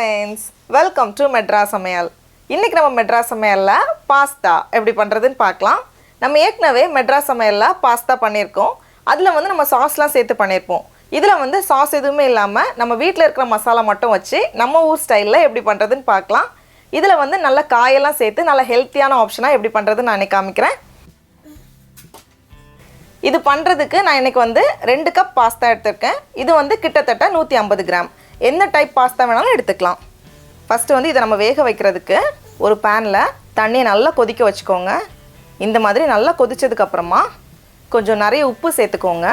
friends, welcome to Madras Samayal. இன்னைக்கு நம்ம Madras Samayalல pasta எப்படி பண்றதுன்னு பார்க்கலாம். நம்ம ஏற்கனவே Madras Samayalல பாஸ்தா பண்ணிருக்கோம். அதுல வந்து நம்ம சாஸ்லாம் சேர்த்து பண்ணிருப்போம். இதுல வந்து சாஸ் எதுவுமே இல்லாம நம்ம வீட்ல இருக்கிற மசாலா மட்டும் வச்சு நம்ம ஊர் ஸ்டைல்ல எப்படி பண்றதுன்னு பார்க்கலாம். இதுல வந்து நல்ல காயெல்லாம் சேர்த்து நல்ல ஹெல்தியான ஆப்ஷனா எப்படி பண்றதுன்னு நான் காமிக்கிறேன். இது பண்றதுக்கு நான் இன்னைக்கு வந்து 2 கப் பாஸ்தா எடுத்துர்க்கேன். இது வந்து கிட்டத்தட்ட 150 கிராம். என்ன டைப் பாஸ்தா வேணாலும் எடுத்துக்கலாம். ஃபர்ஸ்ட் வந்து இத நம்ம வேக வைக்கிறதுக்கு ஒரு panல தண்ணி நல்லா கொதிக்க வச்சுக்கோங்க. இந்த மாதிரி நல்லா கொதிச்சதுக்கு அப்புறமா கொஞ்சம் நிறைய உப்பு சேர்த்துக்கோங்க.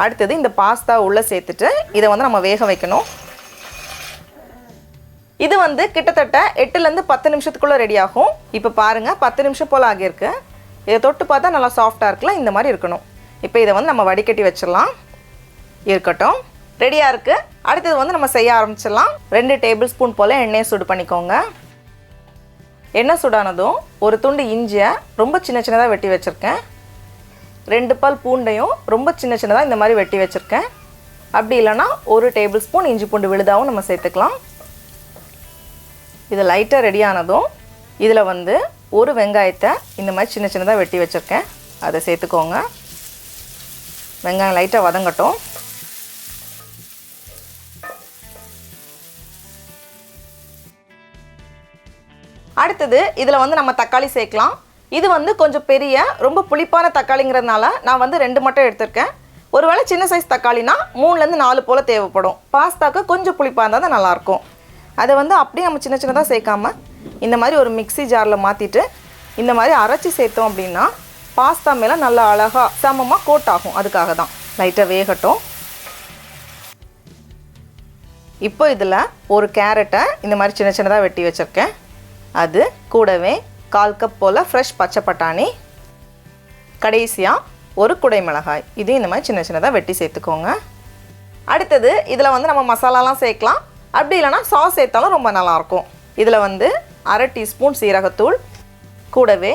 அடுத்து இந்த பாஸ்தா உள்ள சேர்த்துட்டு இத வந்து நம்ம வேக வைக்கணும். இது வந்து கிட்டத்தட்ட 8 ல இருந்து 10 நிமிஷத்துக்குள்ள ரெடி ஆகும். இப்போ பாருங்க 10 நிமிஷம் போல ஆகி இருக்கு. இத தொட்டு பார்த்தா நல்லா சாஃப்ட்டா இருக்குல இந்த மாதிரி இருக்கணும். இப்போ இத வந்து நம்ம வடிகட்டி வச்சிரலாம். இருக்கட்டும். ரெடியா இருக்கு. அடுத்து வந்து நம்ம செய்ய ஆரம்பிச்சிடலாம். 2 டேபிள் ஸ்பூன் போல எண்ணெய் சூடு பண்ணிக்கோங்க. எண்ணெய் சூடானதும் ஒரு துண்டு இஞ்சியை ரொம்ப சின்ன சின்னதா வெட்டி வச்சிருக்கேன். 2 பல் பூண்டையும் ரொம்ப சின்ன சின்னதா இந்த மாதிரி வெட்டி வச்சிருக்கேன். அப்படி இல்லனா 1 டேபிள் ஸ்பூன் இஞ்சி பூண்டு விழுதாவும் நம்ம சேர்த்துக்கலாம். இது லைட்டா ரெடி ஆனதும் இதுல வந்து ஒரு வெங்காயத்தை இந்த மாதிரி சின்ன சின்னதா வெட்டி வச்சிருக்கேன். அதை சேர்த்துக்கோங்க. வெங்காயம் லைட்டா வதங்கட்டும். அடுத்து இதுல வந்து நம்ம தக்காளி சேர்க்கலாம். இது வந்து கொஞ்சம் பெரிய ரொம்ப புளிப்பான தக்காளிங்கிறதுனால நான் வந்து 2 மட்டும் எடுத்துர்க்கேன். ஒருவேளை சின்ன சைஸ் தக்காளினா 3 ல இருந்து 4 போல தேவைப்படும். பாஸ்தாக்கு கொஞ்சம் புளிப்பா இருந்தா தான் நல்லா இருக்கும். அதை வந்து அப்படியே நம்ம சின்ன சின்னதா சேர்க்காம இந்த மாதிரி ஒரு மிக்ஸி ஜார்ல மாத்திட்டு இந்த மாதிரி அரைச்சி சேர்த்தோம் அப்படினா பாஸ்தா மேல நல்லா அழகா சமமா கோட் ஆகும். அதுக்காக தான் லைட்டா வேகட்டும். இப்போ இதுல ஒரு கேரட்டை இந்த மாதிரி சின்ன சின்னதா வெட்டி வச்சிருக்கேன். அது கூடவே 1/4 கப் போல ஃப்ரெஷ் பச்சை பட்டாணி, கடைசியா ஒரு குடை மிளகாய் இது இந்த மாதிரி சின்ன சின்னதா வெட்டி சேர்த்துக்கோங்க. அடுத்து இதுல வந்து நம்ம மசாலாலாம் சேர்க்கலாம். அப்படி இல்லனா சாஸ் சேர்த்தாலும் ரொம்ப நல்லா இருக்கும். இதுல வந்து 1/2 டீஸ்பூன் சீரகத்தூள், கூடவே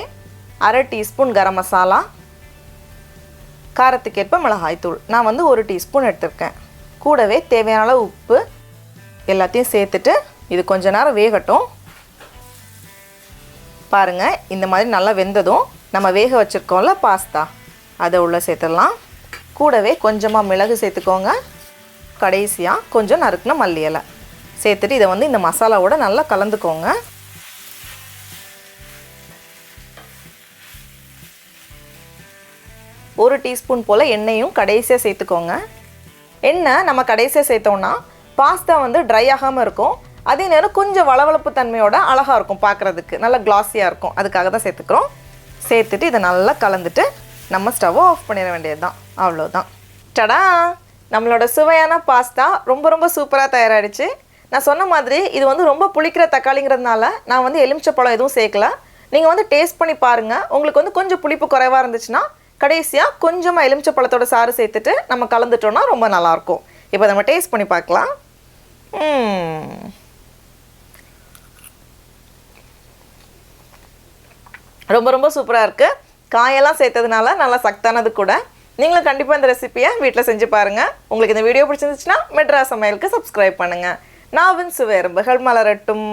1/2 டீஸ்பூன் கரம் மசாலா, காரத்துக்கேற்ப மிளகாய் தூள் நான் வந்து 1 டீஸ்பூன் எடுத்துர்க்கேன். கூடவே தேவையான அளவு உப்பு எல்லாத்தையும் சேர்த்துட்டு இது கொஞ்ச நேரம் வேகட்டும். பாருங்க இந்த மாதிரி நல்லா வெந்ததும் நம்ம வேக வச்சிருக்கோம்ல பாஸ்தா அதை உள்ள சேர்த்துடலாம். கூடவே கொஞ்சமா மிளகு சேர்த்துக்கோங்க. கடைசியா கொஞ்சம் நறுக்குன மல்லி இலை சேர்த்துட்டு இதை வந்து இந்த மசாலாவோட நல்லா கலந்துக்கோங்க. ஒரு டீஸ்பூன் போல எண்ணெயும் கடைசியா சேர்த்துக்கோங்க. எண்ணெய் நம்ம கடைசியா சேர்த்தோம்னா பாஸ்தா வந்து ட்ரை ஆகாம இருக்கும். அதே நேரம் கொஞ்சம் வளவளப்பு தன்மையோட அழகா இருக்கும், பார்க்கறதுக்கு நல்ல கிளாஸியா இருக்கும். அதுக்காக தான் சேர்த்துக்கிறோம். சேர்த்துட்டு இதை நல்லா கலந்துட்டு நம்ம ஸ்டவ்வை ஆஃப் பண்ணிட வேண்டியதுதான். அவ்வளோதான். டடா, நம்மளோட சுவையான பாஸ்தா ரொம்ப சூப்பராக தயாராகிடுச்சு. நான் சொன்ன மாதிரி இது வந்து ரொம்ப புளிக்கிற தக்காளிங்கிறதுனால நான் வந்து எலுமிச்சப்பழம் எதுவும் சேர்க்கல. நீங்கள் வந்து டேஸ்ட் பண்ணி பாருங்கள். உங்களுக்கு வந்து கொஞ்சம் புளிப்பு குறைவாக இருந்துச்சுன்னா கடைசியாக கொஞ்சமாக எலுமிச்சப்பழத்தோட சாறு சேர்த்துட்டு நம்ம கலந்துட்டோம்னா ரொம்ப நல்லாயிருக்கும். இப்போ நம்ம டேஸ்ட் பண்ணி பார்க்கலாம். ரொம்ப சூப்பராக இருக்குது. காயெல்லாம் சேர்த்ததுனால நல்லா சத்தானது கூட. நீங்களும் கண்டிப்பாக இந்த ரெசிபியை வீட்டில் செஞ்சு பாருங்கள். உங்களுக்கு இந்த வீடியோ பிடிச்சிருந்துச்சுன்னா மெட்ராஸ் சமையலுக்கு சப்ஸ்கிரைப் பண்ணுங்கள். நாவின் சுவை எறும்புகள் மலரட்டும்.